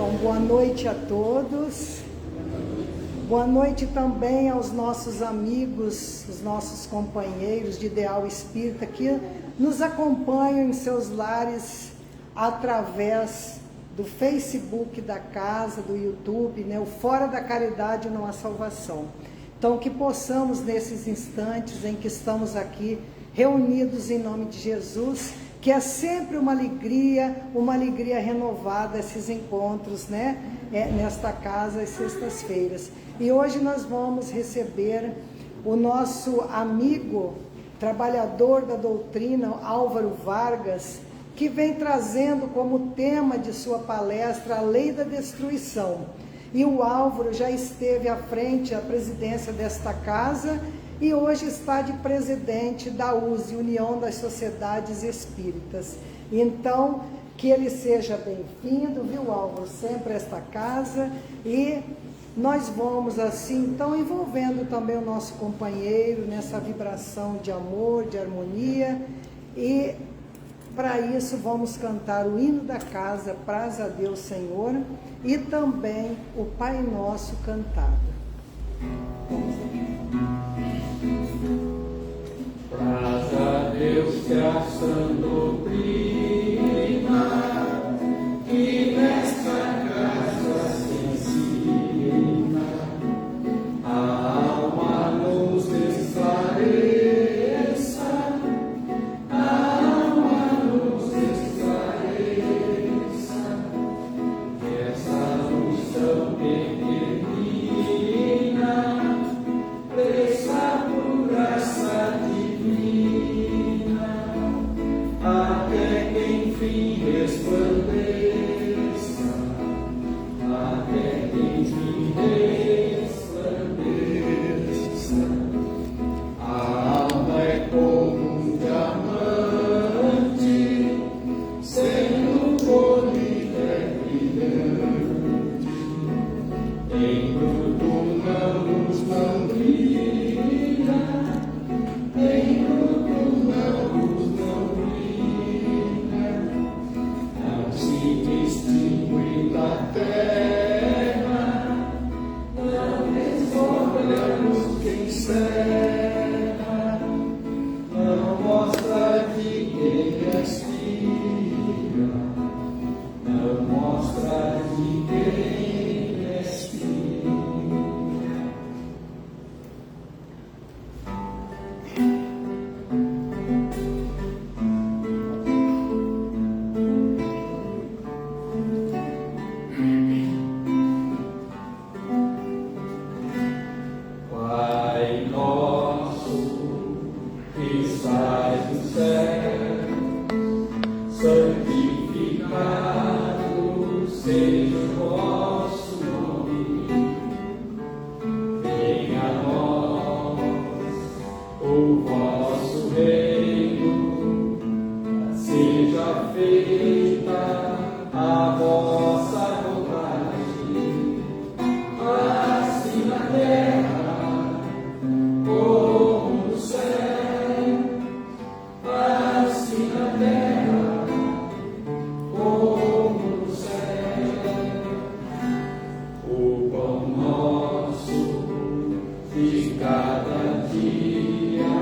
Então, boa noite a todos. Boa noite também aos nossos amigos, os nossos companheiros de Ideal Espírita que nos acompanham em seus lares através do Facebook da casa, do YouTube, né? O Fora da Caridade Não Há Salvação. Então, que possamos nesses instantes em que estamos aqui reunidos em nome de Jesus, que é sempre uma alegria renovada esses encontros, né? Nesta casa às sextas-feiras. E hoje nós vamos receber o nosso amigo, trabalhador da doutrina, Álvaro Vargas, que vem trazendo como tema de sua palestra a lei da destruição. E o Álvaro já esteve à frente da presidência desta casa e hoje está de presidente da USE, União das Sociedades Espíritas. Então, que ele seja bem-vindo, viu, Álvaro, sempre a esta casa. E nós vamos assim, então, envolvendo também o nosso companheiro nessa vibração de amor, de harmonia. E para isso vamos cantar o hino da casa, Praz a Deus Senhor, e também o Pai Nosso cantado. Praz a Deus que a sã doutrina que nesta casa se ensina, a alma nos esclareça, a alma nos esclareça, essa luz tão pequenina, pressa por graça divina, até que enfim resplandeça, até que enfim resplandeça. A alma é como um diamante, sendo polido é brilhante, em bruto não brilha, em bruto não brilha, não se distingue da terra, não descobre a luz que encerra, não mostra de quem és filha, não mostra de quem és filha. Pai nosso que estás no céu, santificado seja o vosso nome. Venha a nós o vosso reino, seja feita a vossa vontade, assim na terra como no céu, assim na terra como no céu. O pão nosso de cada dia,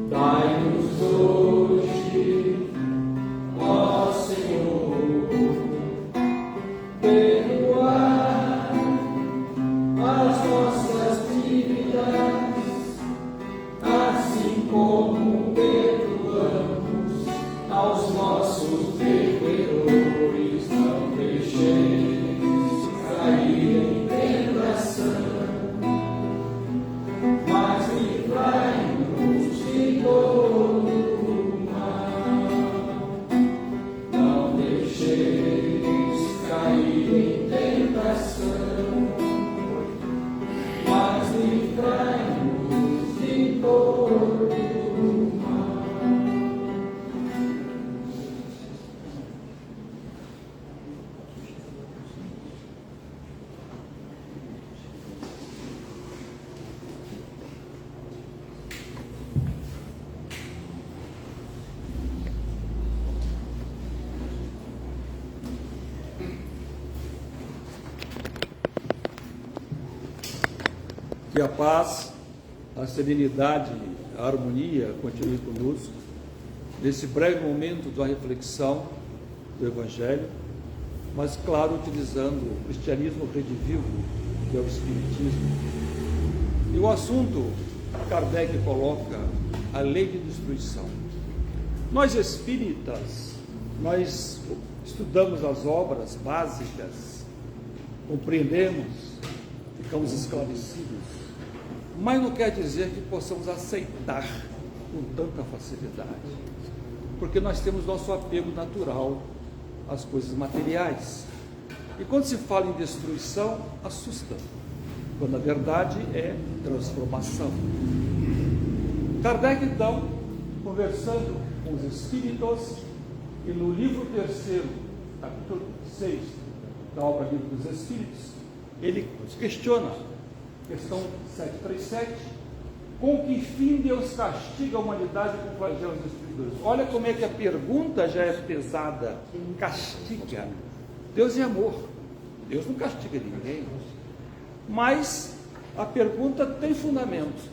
dai-nos hoje, ó Senhor, Que a paz, a serenidade, a harmonia continue conosco nesse breve momento da reflexão do Evangelho, mas, claro, utilizando o cristianismo redivivo, que é o Espiritismo. E o assunto, Kardec coloca a lei de destruição. Nós espíritas, nós estudamos as obras básicas, compreendemos, ficamos esclarecidos, mas não quer dizer que possamos aceitar com tanta facilidade, porque nós temos nosso apego natural às coisas materiais. E quando se fala em destruição, assusta, quando na verdade é transformação. Kardec, então, conversando com os espíritos, e no livro 3º, capítulo 6 da obra Livro dos Espíritos, ele questiona, questão 737, com que fim Deus castiga a humanidade com flagelos destruidores? Olha como é que a pergunta já é pesada. Castiga. Deus é amor, Deus não castiga ninguém, mas a pergunta tem fundamento,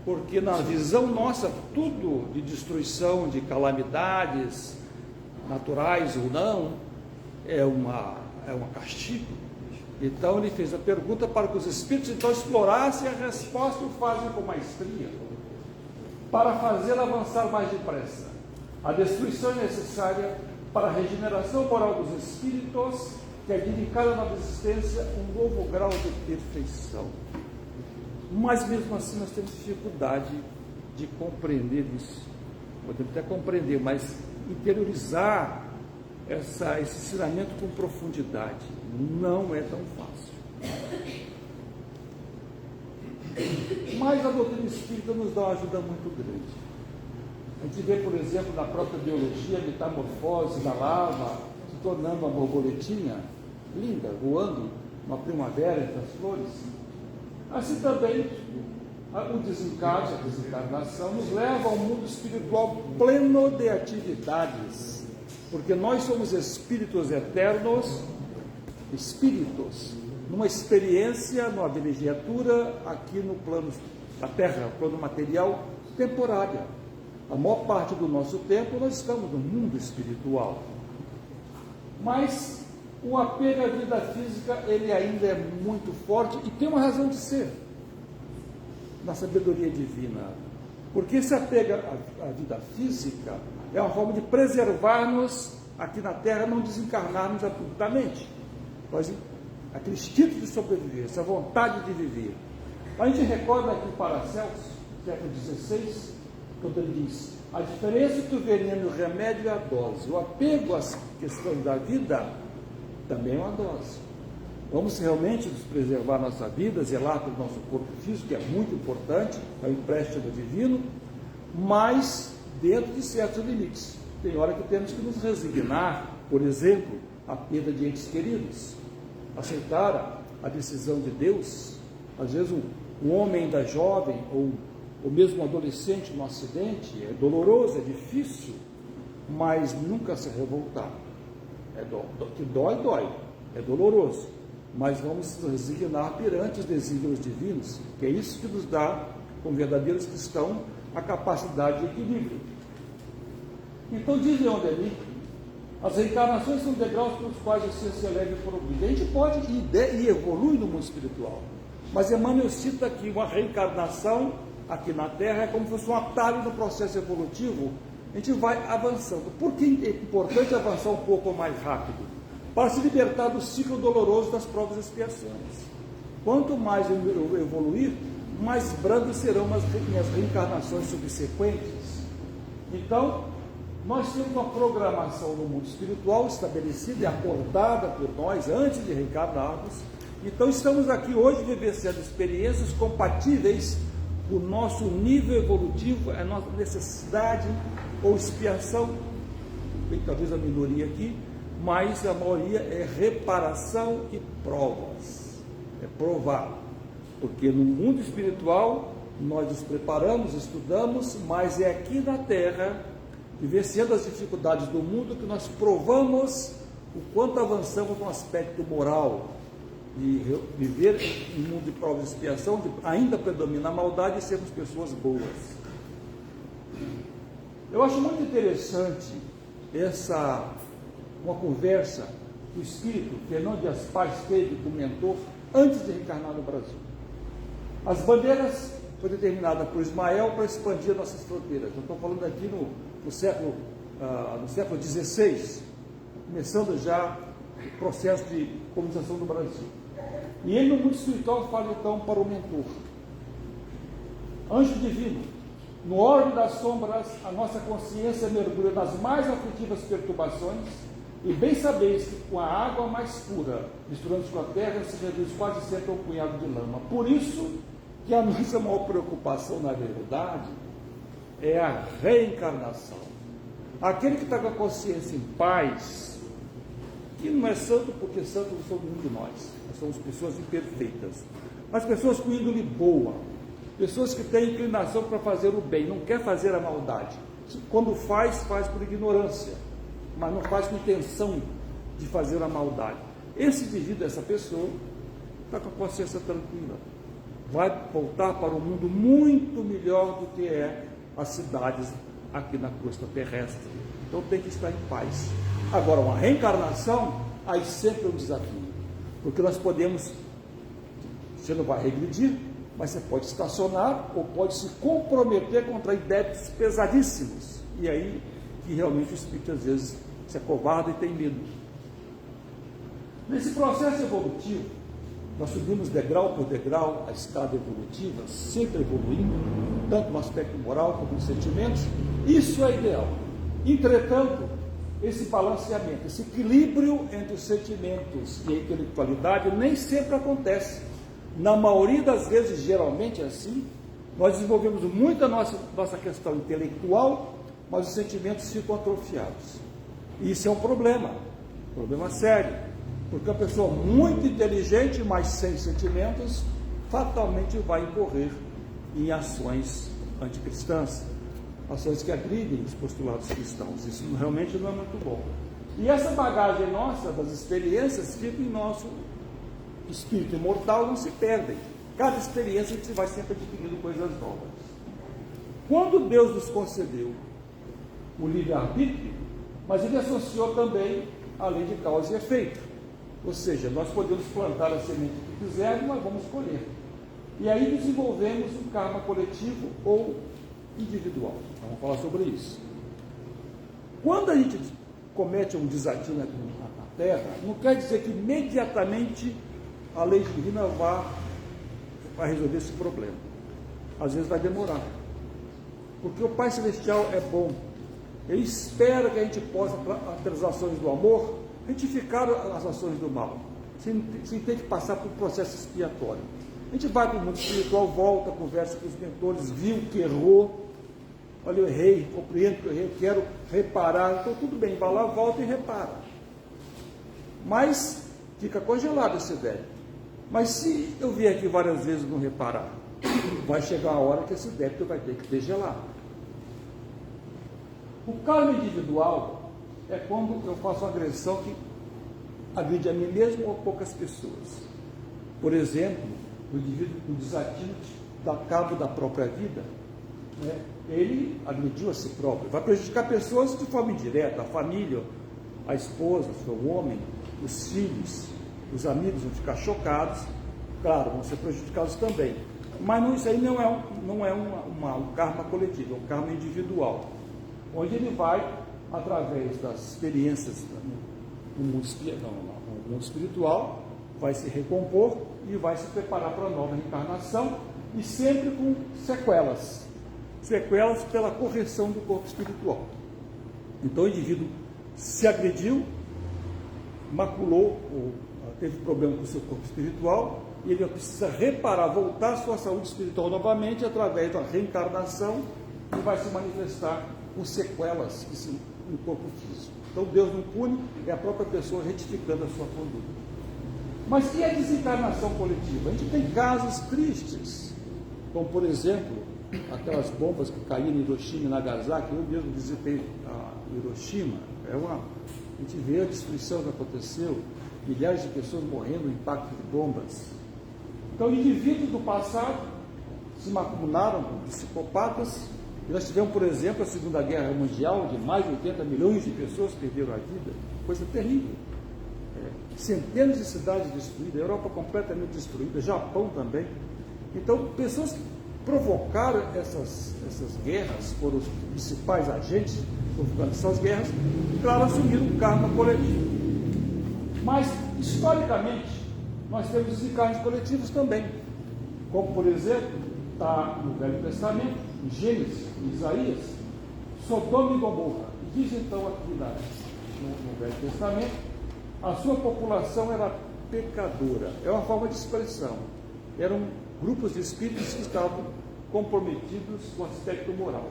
porque na visão nossa, tudo de destruição, de calamidades, naturais ou não, é um castigo. Então ele fez a pergunta para que os espíritos então explorassem a resposta e o fazem com maestria, para fazer avançar mais depressa. A destruição é necessária para a regeneração moral dos espíritos, que adquirem cada nova existência um novo grau de perfeição. Mas mesmo assim nós temos dificuldade de compreender isso. Podemos até compreender, mas interiorizar esse ensinamento com profundidade não é tão fácil. Mas a doutrina espírita nos dá uma ajuda muito grande. A gente vê, por exemplo, na própria biologia, a metamorfose da larva se tornando uma borboletinha linda, voando uma primavera entre as flores. Assim também o desencarne, a desencarnação, nos leva ao mundo espiritual pleno de atividades, porque nós somos espíritos eternos, espíritos, numa experiência, numa vilegiatura aqui no plano da Terra, plano material temporária. A maior parte do nosso tempo nós estamos no mundo espiritual. Mas o apego à vida física, ele ainda é muito forte e tem uma razão de ser na sabedoria divina. Porque esse apego à vida física é uma forma de preservar-nos aqui na Terra, não desencarnarmos abruptamente. Aquele instinto de sobreviver, essa vontade de viver. A gente recorda aqui Paracelso, século XVI, quando ele diz: a diferença entre o veneno e o remédio é a dose. O apego às questões da vida também é uma dose. Vamos realmente nos preservar nossa vida, zelar pelo nosso corpo físico, que é muito importante, é um empréstimo divino, mas dentro de certos limites. Tem hora que temos que nos resignar, por exemplo, à perda de entes queridos, aceitar a decisão de Deus. Às vezes um homem ainda jovem, ou mesmo um adolescente no acidente, é doloroso, é difícil, mas nunca se revoltar. Que dói, é doloroso, mas vamos nos resignar perante os desígnios divinos, que é isso que nos dá, como verdadeiros cristãos, a capacidade de equilíbrio. Então, diz Leon Denis, as reencarnações são degraus pelos quais você se eleva e progride. A gente pode ir evolui no mundo espiritual, mas Emmanuel cita que uma reencarnação aqui na Terra é como se fosse um atalho no processo evolutivo. A gente vai avançando. Por que é importante avançar um pouco mais rápido? Para se libertar do ciclo doloroso das provas e expiações. Quanto mais eu evoluir, mais brandas serão minhas reencarnações subsequentes. Então, nós temos uma programação no mundo espiritual estabelecida e acordada por nós antes de reencarnarmos. Então, estamos aqui hoje vivenciando experiências compatíveis com o nosso nível evolutivo, a nossa necessidade ou expiação, tem talvez a minoria aqui, mas a maioria é reparação e provas, é provar, porque no mundo espiritual nós nos preparamos, estudamos, mas é aqui na Terra, vivenciando as dificuldades do mundo, que nós provamos o quanto avançamos no aspecto moral, de viver em um mundo de prova e expiação, onde ainda predomina a maldade e sermos pessoas boas. Eu acho muito interessante uma conversa que o espírito Fernando Dias Paz teve com o mentor antes de reencarnar no Brasil. As bandeiras foram determinadas por Ismael para expandir nossas fronteiras. Eu estou falando aqui no século XVI, começando já o processo de colonização do Brasil. E ele, no mundo espiritual, fala então para o mentor: anjo divino, no orbe das sombras, a nossa consciência mergulha nas mais aflitivas perturbações, e bem sabeis que com a água mais pura, misturando-se com a terra, se reduz quase sempre a um punhado de lama. Por isso que a nossa maior preocupação, na verdade, é a reencarnação. Aquele que está com a consciência em paz, que não é santo, porque santo não somos nenhum de nós somos pessoas imperfeitas, mas pessoas com índole boa, pessoas que têm inclinação para fazer o bem, não quer fazer a maldade. Quando faz por ignorância, mas não faz com intenção de fazer a maldade. Esse indivíduo, essa pessoa, está com a consciência tranquila, vai voltar para um mundo muito melhor do que é as cidades aqui na crosta terrestre. Então tem que estar em paz. Agora, uma reencarnação, aí sempre é um desafio, porque nós podemos, você não vai regredir, mas você pode estacionar ou pode se comprometer contra débitos pesadíssimos, e aí que realmente o espírito às vezes se acovarda e tem medo. Nesse processo evolutivo, nós subimos degrau por degrau a escada evolutiva, sempre evoluindo, tanto no aspecto moral como nos sentimentos. Isso é ideal. Entretanto, esse balanceamento, esse equilíbrio entre os sentimentos e a intelectualidade nem sempre acontece. Na maioria das vezes, geralmente é assim, nós desenvolvemos muito a nossa questão intelectual, mas os sentimentos ficam atrofiados. E isso é um problema sério, porque a pessoa muito inteligente, mas sem sentimentos, fatalmente vai incorrer em ações anticristãs, ações que agridem os postulados cristãos. Isso realmente não é muito bom. E essa bagagem nossa, das experiências, fica em nosso espírito imortal, não se perdem. Cada experiência a gente vai sempre adquirindo coisas novas. Quando Deus nos concedeu o livre-arbítrio, mas ele associou também a lei de causa e efeito. Ou seja, nós podemos plantar a semente que quisermos, mas vamos colher. E aí desenvolvemos um karma coletivo ou individual. Vamos falar sobre isso. Quando a gente comete um desatino aqui na Terra, não quer dizer que imediatamente a lei divina vai resolver esse problema. Às vezes vai demorar. Porque o Pai Celestial é bom. Ele espera que a gente possa, pelas ações do amor, retificar as ações do mal, sem ter que passar por um processo expiatório. A gente vai para o mundo espiritual, volta, conversa com os mentores, viu que errou, olha, eu errei, compreendo que eu errei, eu quero reparar, então tudo bem, vai lá, volta e repara. Mas fica congelado esse débito. Mas se eu vier aqui várias vezes e não reparar, vai chegar a hora que esse débito vai ter que degelar. O karma individual é quando eu faço uma agressão que agride a mim mesmo ou a poucas pessoas. Por exemplo, o indivíduo com desatino dá cabo da própria vida, né? Ele agrediu a si próprio, vai prejudicar pessoas de forma indireta, a família, a esposa, o homem, os filhos, os amigos vão ficar chocados, claro, vão ser prejudicados também. Mas isso aí não é um karma coletivo, é um karma individual, onde ele vai, através das experiências no mundo espiritual, vai se recompor e vai se preparar para a nova reencarnação, e sempre com sequelas pela correção do corpo espiritual. Então o indivíduo se agrediu, maculou, teve problema com o seu corpo espiritual, e ele precisa reparar, voltar à sua saúde espiritual novamente através da reencarnação, e vai se manifestar com sequelas no corpo físico. Então Deus não pune, é a própria pessoa retificando a sua conduta. Mas e a desencarnação coletiva? A gente tem casos tristes, como por exemplo, aquelas bombas que caíram em Hiroshima e Nagasaki. Eu mesmo visitei a Hiroshima, a gente vê a destruição que aconteceu, milhares de pessoas morrendo no impacto de bombas. Então, indivíduos do passado se macularam com psicopatas. E nós tivemos, por exemplo, a Segunda Guerra Mundial, onde mais de 80 milhões de pessoas perderam a vida. Coisa terrível. Centenas de cidades destruídas, a Europa completamente destruída, Japão também. Então, pessoas que provocaram essas guerras, foram os principais agentes provocando essas guerras, e, claro, assumiram um karma coletivo. Mas, historicamente, nós temos desencarnes coletivos também, como, por exemplo, está no Velho Testamento, em Gênesis, em Isaías, Sodoma e Gomorra. E diz então aqui no Velho Testamento, a sua população era pecadora. É uma forma de expressão. Eram grupos de espíritos que estavam comprometidos com o aspecto moral.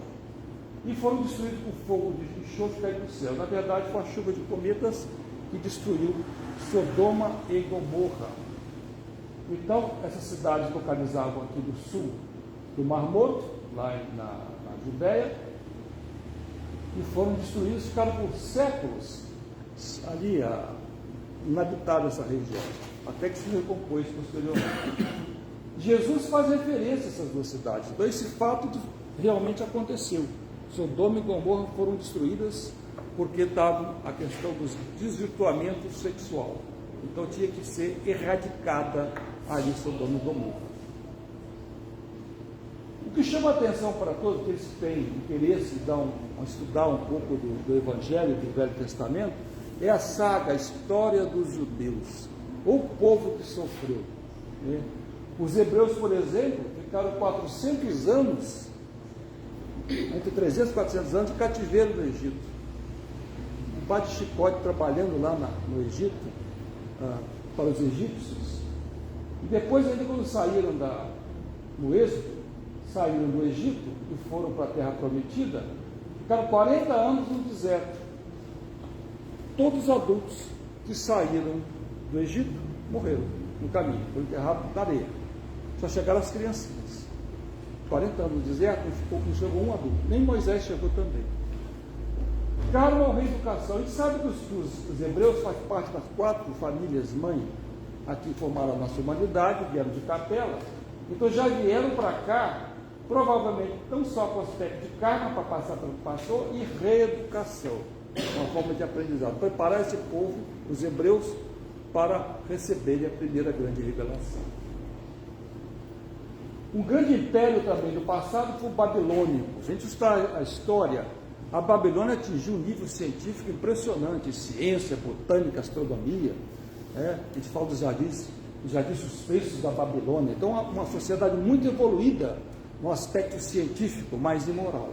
E foram destruídos por fogo de enxofre caído do céu. Na verdade, foi a chuva de cometas que destruiu Sodoma e Gomorra. Então, essas cidades localizavam aqui do sul do Mar Morto, lá na Judéia, e foram destruídos, ficaram por séculos ali inabitadas essa região, até que se recompôs posteriormente. Jesus faz referência a essas duas cidades. Então, esse fato realmente aconteceu. Sodoma e Gomorra foram destruídas porque estavam a questão dos desvirtuamento sexual. Então, tinha que ser erradicada ali Sodoma e Gomorra. O que chama a atenção para todos aqueles que têm interesse em estudar um pouco do Evangelho do Velho Testamento é a saga, a história dos judeus, o povo que sofreu. Né? Os hebreus, por exemplo, ficaram 400 anos, entre 300 e 400 anos, de cativeiro no Egito. Um bate-chicote trabalhando lá no Egito, para os egípcios. E depois, ainda quando saíram no êxodo, saíram do Egito e foram para a Terra Prometida, ficaram 40 anos no deserto. Todos os adultos que saíram do Egito morreram no caminho, foram enterrados na areia. Só chegaram as criancinhas. 40 anos no deserto, não chegou um adulto. Nem Moisés chegou também. Ficaram ao reeducação. A gente sabe que os hebreus fazem parte das 4 famílias mãe aqui que formaram a nossa humanidade, vieram de Capela. Então já vieram para cá, provavelmente não só com aspecto de karma para passar pelo que passou, e reeducação. Uma forma de aprendizado, preparar esse povo, os hebreus, para receberem a primeira grande revelação. Um grande império também do passado foi o babilônico. Se a gente estudar a história, a Babilônia atingiu um nível científico impressionante, ciência, botânica, astronomia. A gente fala dos jardins suspensos da Babilônia. Então, uma sociedade muito evoluída no aspecto científico, mais imoral.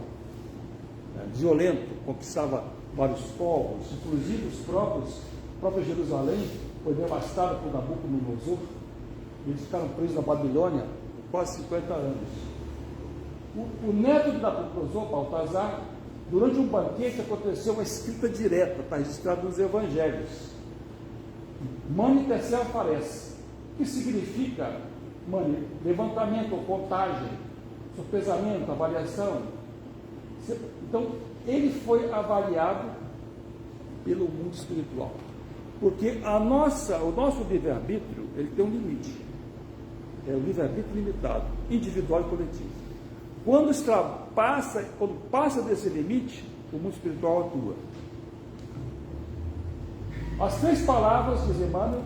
Violento, conquistava vários povos, inclusive a própria Jerusalém foi devastada por Nabucodonosor. Eles ficaram presos na Babilônia por quase 50 anos. O neto de Nabucodonosor, Baltazar, durante um banquete aconteceu uma escrita direta, está registrado nos evangelhos. Mani Tessel Fares, que significa levantamento ou contagem, sopesamento, avaliação. Então, ele foi avaliado pelo mundo espiritual. Porque o nosso livre-arbítrio, ele tem um limite. É o livre-arbítrio limitado, individual e coletivo. Quando passa desse limite, o mundo espiritual atua. As 3 palavras, diz Emmanuel,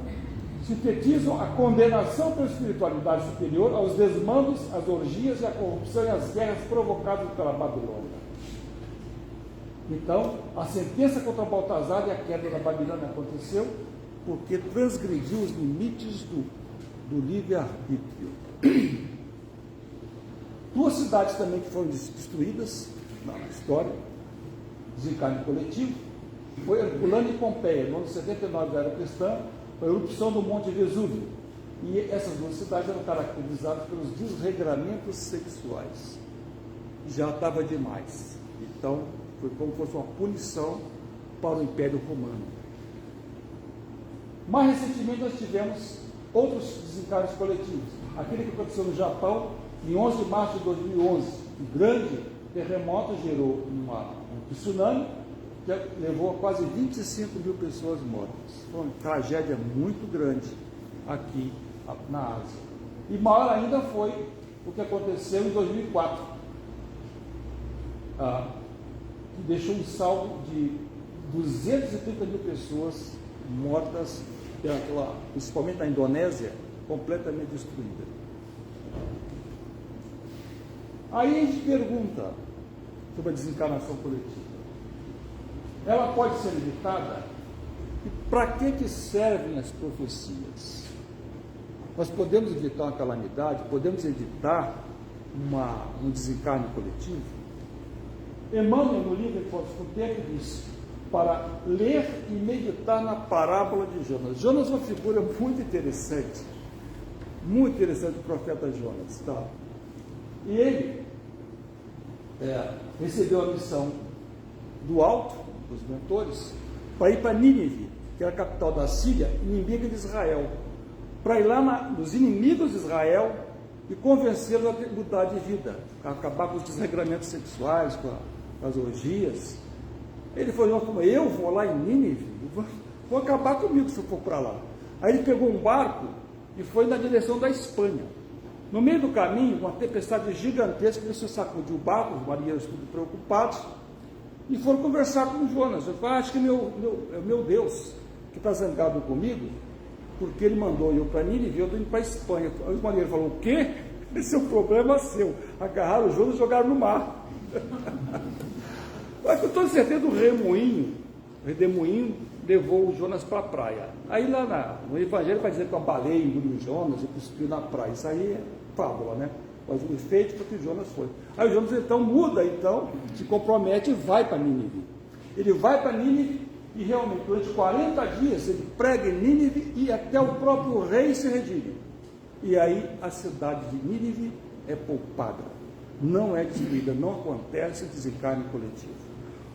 sintetizam a condenação pela espiritualidade superior aos desmandos, às orgias, a corrupção e as guerras provocadas pela Babilônia. Então, a sentença contra Baltazar e a queda da Babilônia aconteceu porque transgrediu os limites do livre-arbítrio. 2 cidades também que foram destruídas na história, desencarne coletivo, foi Herculano e Pompeia, no ano 79 da era cristã, foi a erupção do Monte Vesúvio. E essas 2 cidades eram caracterizadas pelos desregramentos sexuais. Já estava demais. Então, foi como se fosse uma punição para o Império Romano. Mais recentemente, nós tivemos outros desencarnes coletivos. Aquele que aconteceu no Japão, em 11 de março de 2011. Um grande terremoto gerou um tsunami que levou a quase 25 mil pessoas mortas. Foi uma tragédia muito grande aqui na Ásia. E maior ainda foi o que aconteceu em 2004, que deixou um saldo de 230 mil pessoas mortas, principalmente na Indonésia, completamente destruída. Aí a gente pergunta sobre a desencarnação coletiva. Ela pode ser evitada? E para que servem as profecias? Nós podemos evitar uma calamidade? Podemos evitar um desencarne coletivo? Emmanuel, no livro Encontros com o Tempo, diz para ler e meditar na parábola de Jonas. Jonas é uma figura muito interessante do profeta Jonas. Tá? E ele recebeu a missão do alto, dos mentores, para ir para Nínive, que era a capital da Síria, inimiga de Israel, para ir lá nos inimigos de Israel e convencê-los a mudar de vida, a acabar com os desregramentos sexuais, com as orgias. Ele falou: eu vou lá em Nínive, vou acabar comigo se eu for para lá. Aí ele pegou um barco e foi na direção da Espanha. No meio do caminho, uma tempestade gigantesca começou a sacudir o barco, os marinheiros tudo preocupados, e foram conversar com Jonas. Eu falei: acho que é meu Deus que está zangado comigo, porque ele mandou eu para Nínive e eu estou indo para a Espanha. Aí os marinheiros falaram: o quê? Esse é um problema seu. Agarraram o Jonas e jogaram no mar. Mas com toda certeza o redemoinho levou o Jonas para a praia. Aí lá no Evangelho vai dizer que a baleia engoliu o Jonas e cuspiu na praia. Isso aí é fábula, né? Mas o efeito foi que o Jonas foi. Aí o Jonas então muda, se compromete e vai para Nínive. Ele vai para Nínive e realmente durante 40 dias ele prega em Nínive e até o próprio rei se redime. E aí a cidade de Nínive é poupada, não é destruída, não acontece desencarne coletivo.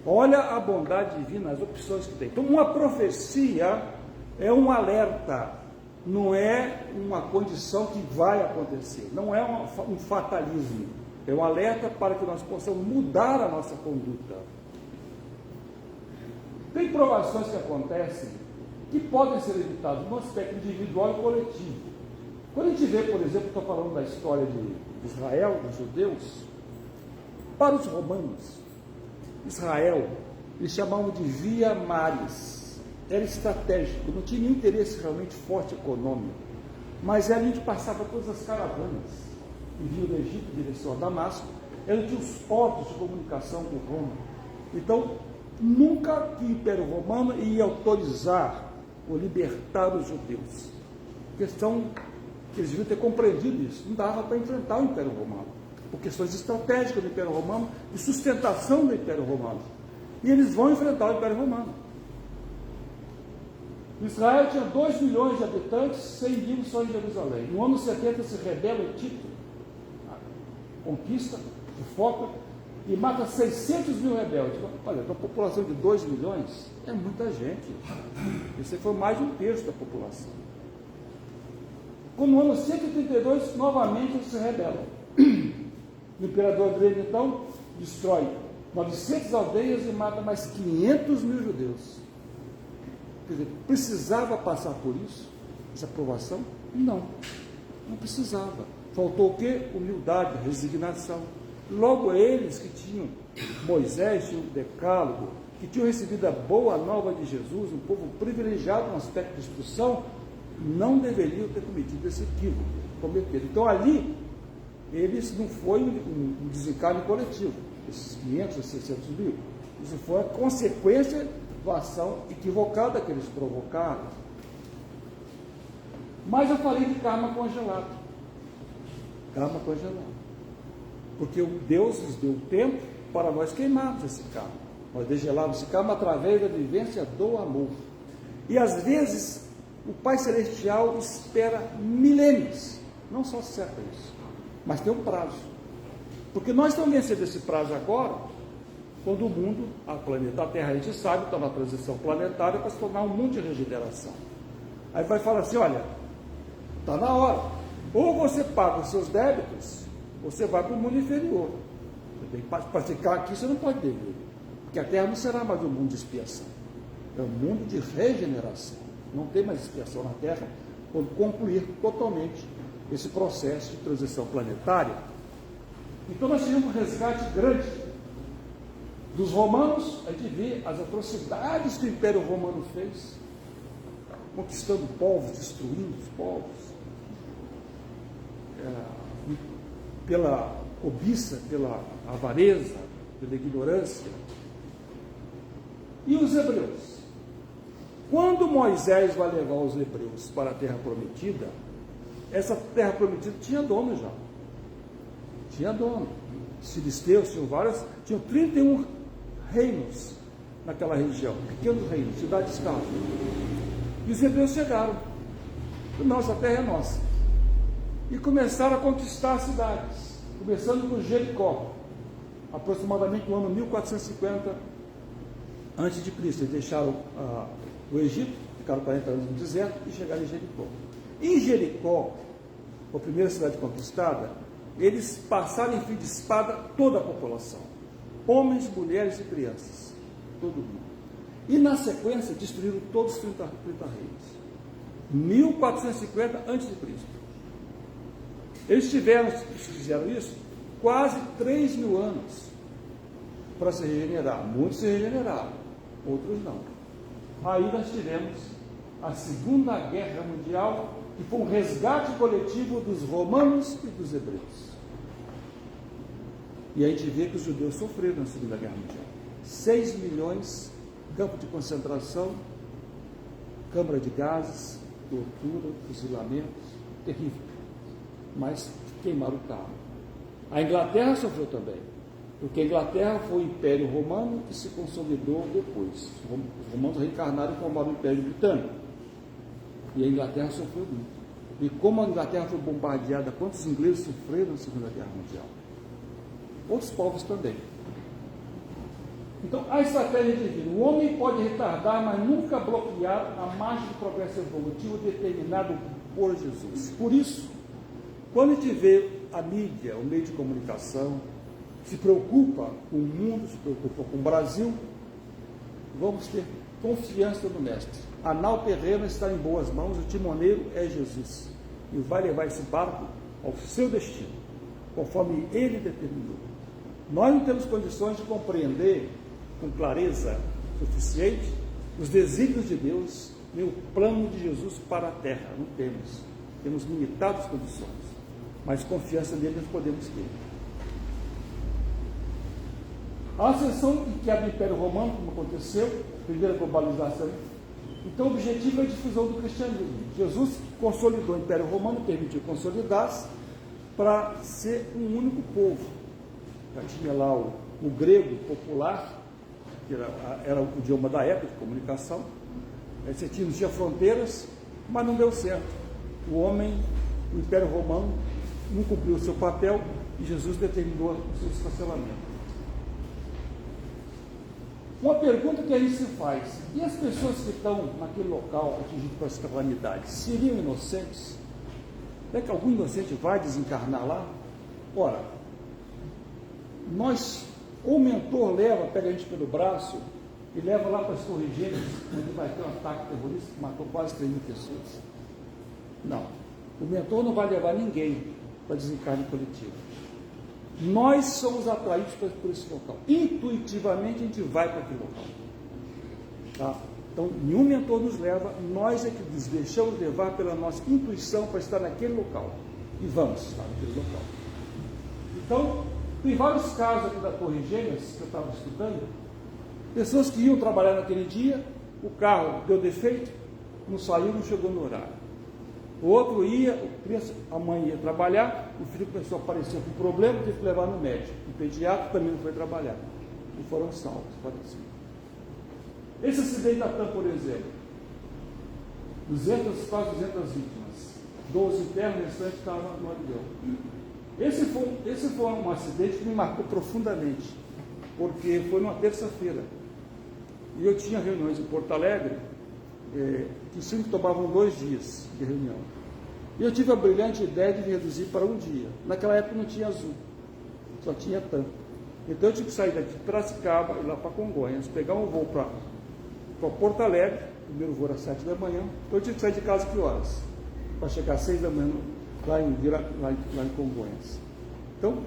Olha a bondade divina, as opções que tem. Então, uma profecia é um alerta, não é uma condição que vai acontecer, não é um fatalismo, é um alerta para que nós possamos mudar a nossa conduta. Tem provações que acontecem que podem ser evitadas no aspecto individual e coletivo. Quando a gente vê, por exemplo, estou falando da história de Israel, dos judeus, para os romanos, Israel, eles chamavam de via maris, era estratégico, não tinha nenhum interesse realmente forte econômico, mas ali a gente passava todas as caravanas, e vinha do Egito em direção a Damasco, ela tinha os portos de comunicação com Roma. Então, nunca que o Império Romano ia autorizar ou libertar os judeus. Questão que eles deviam ter compreendido isso, não dava para enfrentar o Império Romano, por questões estratégicas do Império Romano e sustentação do Império Romano. E eles vão enfrentar o Império Romano. Israel tinha 2 milhões de habitantes, 100 mil só em Jerusalém. No ano 70 se rebela em Tito, conquista, sufoca e mata 600 mil rebeldes. Olha, para uma população de 2 milhões, é muita gente. Esse foi mais de um terço da população. No ano 132, novamente eles se rebelam. O imperador Adriano, então, destrói 900 aldeias e mata mais 500 mil judeus. Quer dizer, precisava passar por isso? Essa provação? Não precisava. Faltou o quê? Humildade, resignação. Logo eles que tinham Moisés, tinham o Decálogo, que tinham recebido a boa nova de Jesus, um povo privilegiado no aspecto de instrução, não deveriam ter cometido esse equívoco, cometeram. Então ali, eles não foi um desencarne coletivo, esses 500 ou 600 mil, isso foi a consequência da ação equivocada que eles provocaram. Mas eu falei de karma congelado. Karma congelado. Porque Deus nos deu tempo para nós queimarmos esse karma. Nós degelamos esse karma através da vivência do amor. E às vezes o Pai Celestial espera milênios, não só séculos, mas tem um prazo. Porque nós estamos vencendo esse prazo agora, quando o mundo, a Terra, a gente sabe, está na transição planetária para se tornar um mundo de regeneração. Aí vai falar assim: olha, está na hora, ou você paga os seus débitos, ou você vai para o mundo inferior. Para ficar aqui você não pode dever. Porque a terra não será mais um mundo de expiação, é um mundo de regeneração. Não tem mais expiação na terra quando concluir totalmente esse processo de transição planetária. Então nós tivemos um resgate grande dos romanos. A gente vê as atrocidades que o Império Romano fez, conquistando povos, destruindo os povos, pela cobiça, pela avareza, pela ignorância. E os hebreus? Quando Moisés vai levar os hebreus para a terra prometida, essa terra prometida tinha dono já. Tinha dono. Os filisteus tinham 31 reinos naquela região, pequenos reinos, cidades-estado. E os hebreus chegaram. Nossa terra é nossa. E começaram a conquistar cidades, começando por Jericó, aproximadamente no ano 1450 a.C. Eles deixaram o Egito, ficaram 40 anos no deserto e chegaram em Jericó. Em Jericó, a primeira cidade conquistada, eles passaram em fio de espada toda a população, homens, mulheres e crianças, todo mundo. E na sequência destruíram todos os 30 reinos. 1450 a.C. Eles fizeram isso quase 3.000 anos para se regenerar. Muitos se regeneraram, outros não. Aí nós tivemos a Segunda Guerra Mundial, que foi um resgate coletivo dos romanos e dos hebreus. E a gente vê que os judeus sofreram na Segunda Guerra Mundial. 6 milhões, campo de concentração, câmara de gases, tortura, fuzilamentos, terrível. Mas queimaram o carro. A Inglaterra sofreu também, porque a Inglaterra foi o Império Romano que se consolidou depois. Os romanos reencarnaram e formaram o Império Britânico. E a Inglaterra sofreu muito. E como a Inglaterra foi bombardeada, quantos ingleses sofreram na Segunda Guerra Mundial? Outros povos também. Então, a estratégia divina: o homem pode retardar, mas nunca bloquear a marcha de progresso evolutivo determinado por Jesus. Por isso, quando a gente vê a mídia, o meio de comunicação, se preocupa com o mundo, se preocupa com o Brasil, vamos ter confiança no Mestre. A nau terrena está em boas mãos, o timoneiro é Jesus, e vai levar esse barco ao seu destino, conforme ele determinou. Nós não temos condições de compreender com clareza suficiente os desígnios de Deus nem o plano de Jesus para a terra. Não temos. Temos limitadas condições, mas confiança nele nós podemos ter. A ascensão em que abre o Império Romano, como aconteceu, primeira globalização. Então, o objetivo é a difusão do cristianismo. Jesus consolidou o Império Romano, permitiu consolidar-se para ser um único povo. Já tinha lá o grego popular, que era o idioma da época de comunicação. Você não tinha fronteiras, mas não deu certo. O Império Romano não cumpriu o seu papel e Jesus determinou o seu esfacelamento. Uma pergunta que a gente se faz: e as pessoas que estão naquele local atingidas por essa calamidade, seriam inocentes? É que algum inocente vai desencarnar lá? Ora, ou o mentor pega a gente pelo braço e leva lá para as Torres Gêmeas, onde vai ter um ataque terrorista que matou quase 3.000 pessoas. Não, o mentor não vai levar ninguém para desencarne coletivo. Nós somos atraídos por esse local. Intuitivamente a gente vai para aquele local. Tá? Então, nenhum mentor nos leva, nós é que nos deixamos levar pela nossa intuição para estar naquele local. E vamos estar naquele local. Então, tem vários casos aqui da Torre Gêmeas, que eu estava estudando, pessoas que iam trabalhar naquele dia, o carro deu defeito, não saiu, não chegou no horário. O outro a mãe ia trabalhar, o filho começou a aparecer com problema, teve que levar no médico. O pediatra também não foi trabalhar. E foram salvos, parecido. Esse acidente da TAM, por exemplo, quase 200 vítimas, 12 internos, o restante estava no avião. Esse foi um acidente que me marcou profundamente, porque foi numa terça-feira. E eu tinha reuniões em Porto Alegre, que sempre tomavam 2 dias de reunião. E eu tive a brilhante ideia de reduzir para um dia. Naquela época não tinha Azul, só tinha TAM. Então eu tive que sair daqui de Piracicaba, ir lá para Congonhas, pegar um voo para Porto Alegre, o primeiro voo era às 7 da manhã, então eu tive que sair de casa que horas? Para chegar às 6 da manhã lá em Congonhas. Então,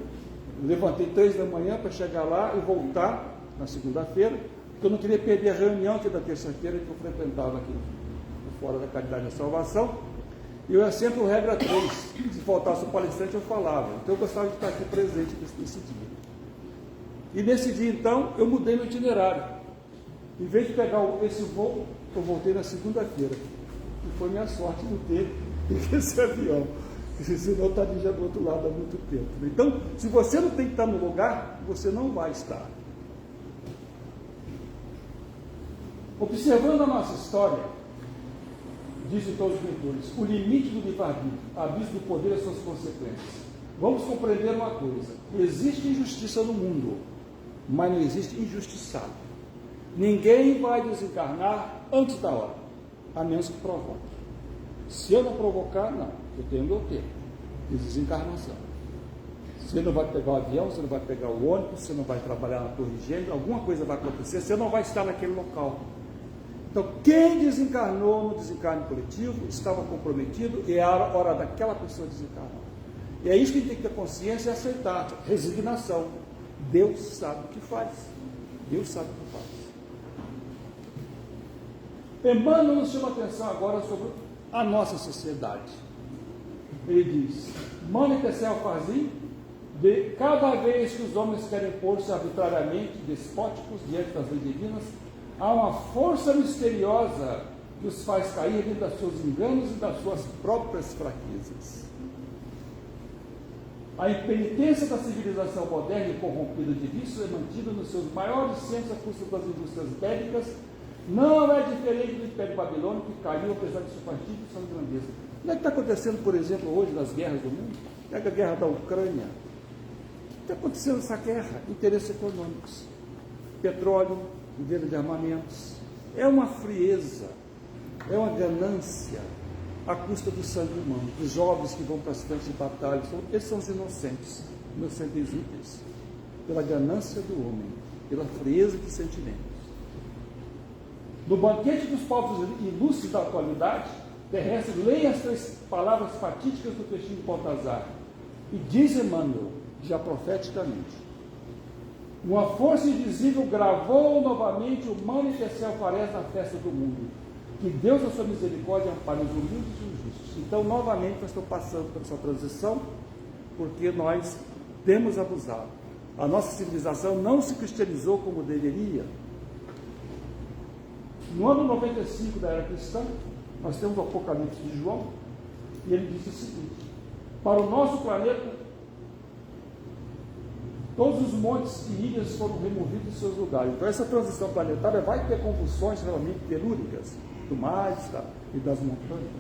eu levantei 3 da manhã para chegar lá e voltar na segunda-feira, porque eu não queria perder a reunião aqui da terça-feira que eu frequentava aqui fora da Caridade da Salvação. E eu ia sempre o regra 3, se faltasse o palestrante eu falava. Então eu gostava de estar aqui presente nesse dia. E nesse dia então eu mudei meu itinerário. Em vez de pegar esse voo, eu voltei na segunda-feira. E foi minha sorte não ter esse avião. Senão eu estaria já do outro lado há muito tempo. Então, se você não tem que estar no lugar, você não vai estar. Observando a nossa história, diz então os mentores, o limite do livre-arbítrio, aviso do poder e as suas consequências. Vamos compreender uma coisa: existe injustiça no mundo, mas não existe injustiçado. Ninguém vai desencarnar antes da hora, a menos que provoque. Se eu não provocar, não, eu tenho meu tempo de desencarnação. Você não vai pegar o avião, você não vai pegar o ônibus, você não vai trabalhar na Torre Gêmea, alguma coisa vai acontecer, você não vai estar naquele local. Então, quem desencarnou no desencarne coletivo estava comprometido e era a hora daquela pessoa desencarnar. E é isso que a gente tem que ter consciência e aceitar. Resignação. Deus sabe o que faz. Deus sabe o que faz. Emmanuel nos chama a atenção agora sobre a nossa sociedade. Ele diz: manifestar o fazer de cada vez que os homens querem pôr-se arbitrariamente despóticos diante das leis divinas, há uma força misteriosa que os faz cair dentro dos seus enganos e das suas próprias fraquezas. A impenitência da civilização moderna e corrompida de vícios é mantida nos seus maiores centros à custa das indústrias bélicas. Não é diferente do Império Babilônico, que caiu apesar de sua partida e sua grandeza. O que é que está acontecendo, por exemplo, hoje nas guerras do mundo? Pega a guerra da Ucrânia. O que está acontecendo nessa guerra? Interesses econômicos. Petróleo, venda de armamentos. É uma frieza, é uma ganância à custa do sangue humano. Os jovens que vão para as frentes de batalha, eles são os inocentes úteis, pela ganância do homem, pela frieza de sentimentos. No banquete dos povos ilustres da atualidade terrestre, leia as 3 palavras fatídicas do textinho de Baltazar. E diz Emmanuel, já profeticamente: uma força invisível gravou novamente o manifestar aparece na festa do mundo. Que Deus, na sua misericórdia, ampare os humildes e os justos. Então, novamente, nós estamos passando por essa transição, porque nós temos abusado. A nossa civilização não se cristianizou como deveria. No ano 95 da era cristã, nós temos o Apocalipse de João, e ele diz o seguinte: para o nosso planeta, todos os montes e ilhas foram removidos de seus lugares. Então essa transição planetária vai ter convulsões realmente telúricas do mar e das montanhas.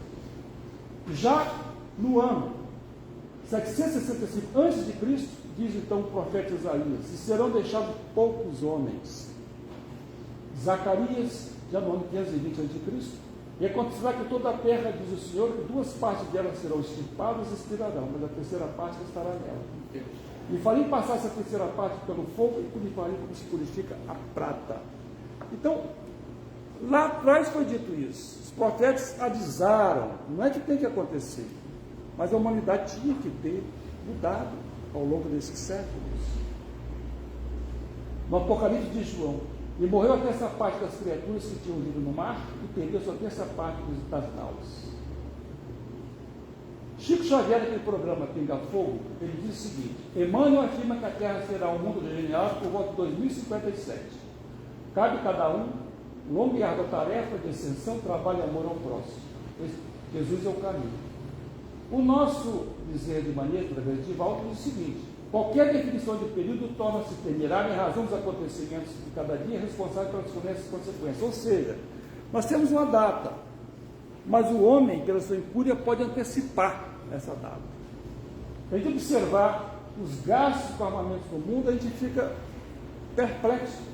Já no ano 765 a.C., diz então o profeta Isaías: e serão deixados poucos homens. Zacarias, já no ano 520 a.C., e acontecerá que toda a terra, diz o Senhor, que 2 partes dela serão extirpadas e expirarão, mas a terceira parte estará nela. E farei passar essa terceira parte pelo fogo e purificarei como se purifica a prata. Então, lá atrás foi dito isso. Os profetas avisaram, não é que tem que acontecer, mas a humanidade tinha que ter mudado ao longo desses séculos. No Apocalipse de João: e morreu a terça parte das criaturas que tinham vivido no mar, e perdeu a sua terça parte das naus. Chico Xavier, naquele programa Pinga Fogo, ele diz o seguinte: Emmanuel afirma que a Terra será um mundo regenerado por volta de 2057. Cabe a cada um longa e árdua tarefa de ascensão, trabalho e amor ao próximo. Jesus é o caminho. O nosso dizer de Maneta, da Grande Volta, diz o seguinte: qualquer definição de período torna-se temerária em razão dos acontecimentos de cada dia responsável pelas consequências. Ou seja, nós temos uma data, mas o homem, pela sua incúria, pode antecipar essa data. Se a gente observar os gastos com armamentos no mundo, a gente fica perplexo.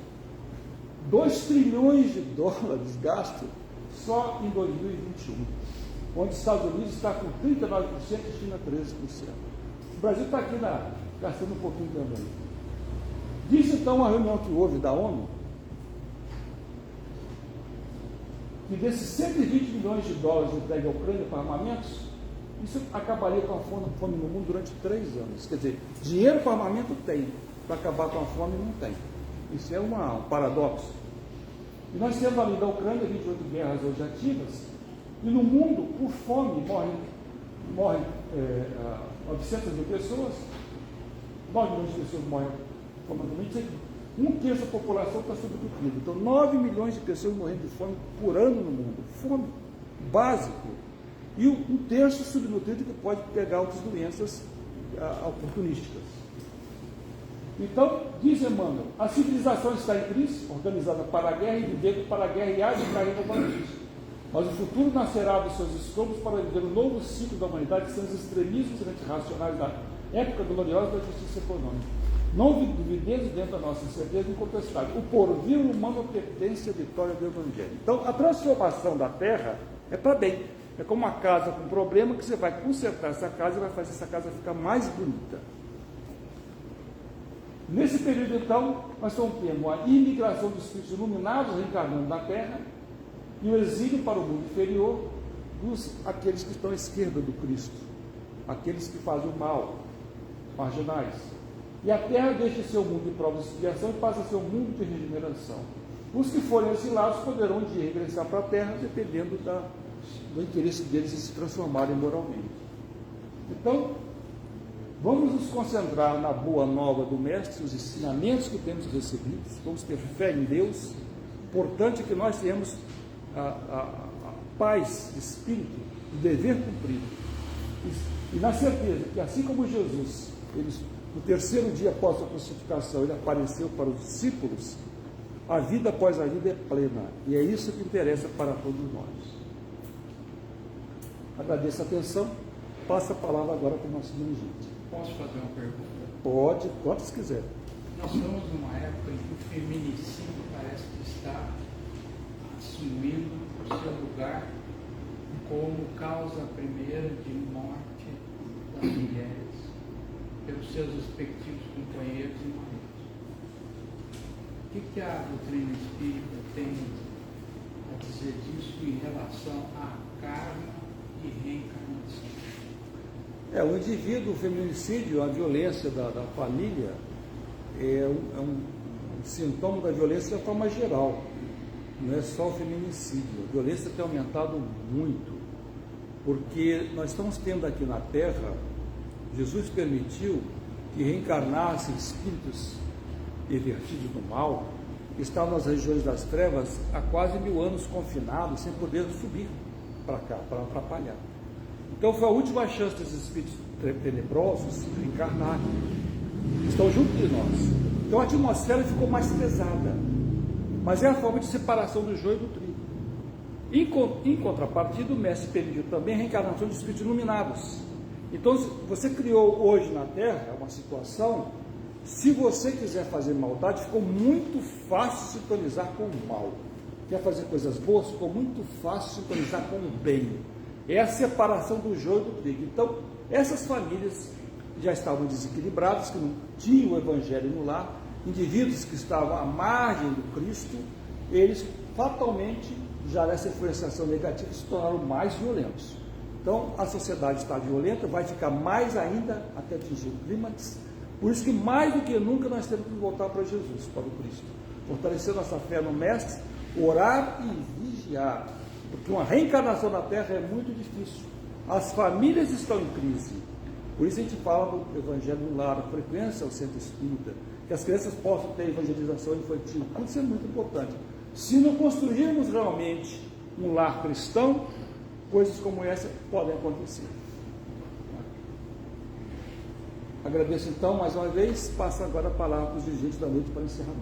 2 trilhões de dólares gastos só em 2021, onde os Estados Unidos está com 39% e China 13%. O Brasil está aqui gastando um pouquinho também. Diz então uma reunião que houve da ONU, que desses 120 milhões de dólares entregues à Ucrânia para armamentos, isso acabaria com a fome no mundo durante 3 anos. Quer dizer, dinheiro para armamento tem, para acabar com a fome não tem. Isso é um paradoxo. E nós temos ali da Ucrânia 28 guerras hoje ativas, e no mundo, por fome, morrem 900 mil pessoas, 9 milhões de pessoas morrem provavelmente, 1/3 da população está subnutrida. Então, 9 milhões de pessoas morrendo de fome por ano no mundo. Fome básico. E 1/3 subnutrido que pode pegar outras doenças oportunísticas. Então, diz Emmanuel, a civilização está em crise, organizada para a guerra e vivendo para a guerra e age para a mas o futuro nascerá dos seus escombros para viver um novo ciclo da humanidade sem os extremismos antirracionais da época gloriosa da justiça econômica. Não duvidemos dentro da nossa incerteza incontestável. O porvir humano pertence à vitória do Evangelho. Então, a transformação da Terra é para bem. É como uma casa com problema que você vai consertar essa casa e vai fazer essa casa ficar mais bonita. Nesse período, então, nós estamos tendo a imigração dos espíritos iluminados reencarnando na Terra e o exílio para o mundo inferior aqueles que estão à esquerda do Cristo, aqueles que fazem o mal, marginais. E a Terra deixa de ser um mundo de provas de expiação e passa a ser um mundo de regeneração. Os que forem exilados poderão de regressar para a Terra, dependendo do interesse deles em se transformarem moralmente. Então, vamos nos concentrar na boa nova do Mestre, os ensinamentos que temos recebidos, vamos ter fé em Deus. Importante que nós tenhamos a paz de espírito, o dever cumprido. E na certeza que, assim como Jesus, no terceiro dia após a crucificação, ele apareceu para os discípulos, a vida após a vida é plena. E é isso que interessa para todos nós. Agradeço a atenção. Passo a palavra agora para o nosso dirigente. Posso fazer uma pergunta? Pode, quantas quiser. Nós estamos numa época em que o feminicídio parece que está assumindo o seu lugar como causa primeira de morte das mulheres pelos seus respectivos companheiros e maridos. O que a doutrina espírita tem a dizer disso em relação a karma e reencarnação? O indivíduo, o feminicídio, a violência da família é um sintoma da violência de forma geral. Não é só o feminicídio. A violência tem aumentado muito, porque nós estamos tendo aqui na Terra, Jesus permitiu que reencarnassem espíritos pervertidos do mal, que estavam nas regiões das trevas há quase 1000 anos confinados, sem poder subir para cá, para atrapalhar. Então foi a última chance desses espíritos tenebrosos reencarnarem. Estão junto de nós. Então a atmosfera ficou mais pesada. Mas é a forma de separação do joio do trigo. Em contrapartida, o Mestre permitiu também a reencarnação de espíritos iluminados. Então, você criou hoje na Terra uma situação, se você quiser fazer maldade, ficou muito fácil sintonizar com o mal. Quer fazer coisas boas, ficou muito fácil sintonizar com o bem. É a separação do joio do trigo. Então, essas famílias já estavam desequilibradas, que não tinham o Evangelho no lar, indivíduos que estavam à margem do Cristo, eles fatalmente, já nessa influenciação negativa, se tornaram mais violentos. Então, a sociedade está violenta, vai ficar mais ainda até atingir o clímax. Por isso que, mais do que nunca, nós temos que voltar para Jesus, para o Cristo. Fortalecer nossa fé no Mestre, orar e vigiar. Porque uma reencarnação na Terra é muito difícil. As famílias estão em crise. Por isso a gente fala do Evangelho no lar, a frequência ao centro espírita, que as crianças possam ter evangelização infantil. Tudo isso é muito importante. Se não construirmos realmente um lar cristão, coisas como essa podem acontecer. Agradeço então mais uma vez, passo agora a palavra para os dirigentes da noite para encerramento.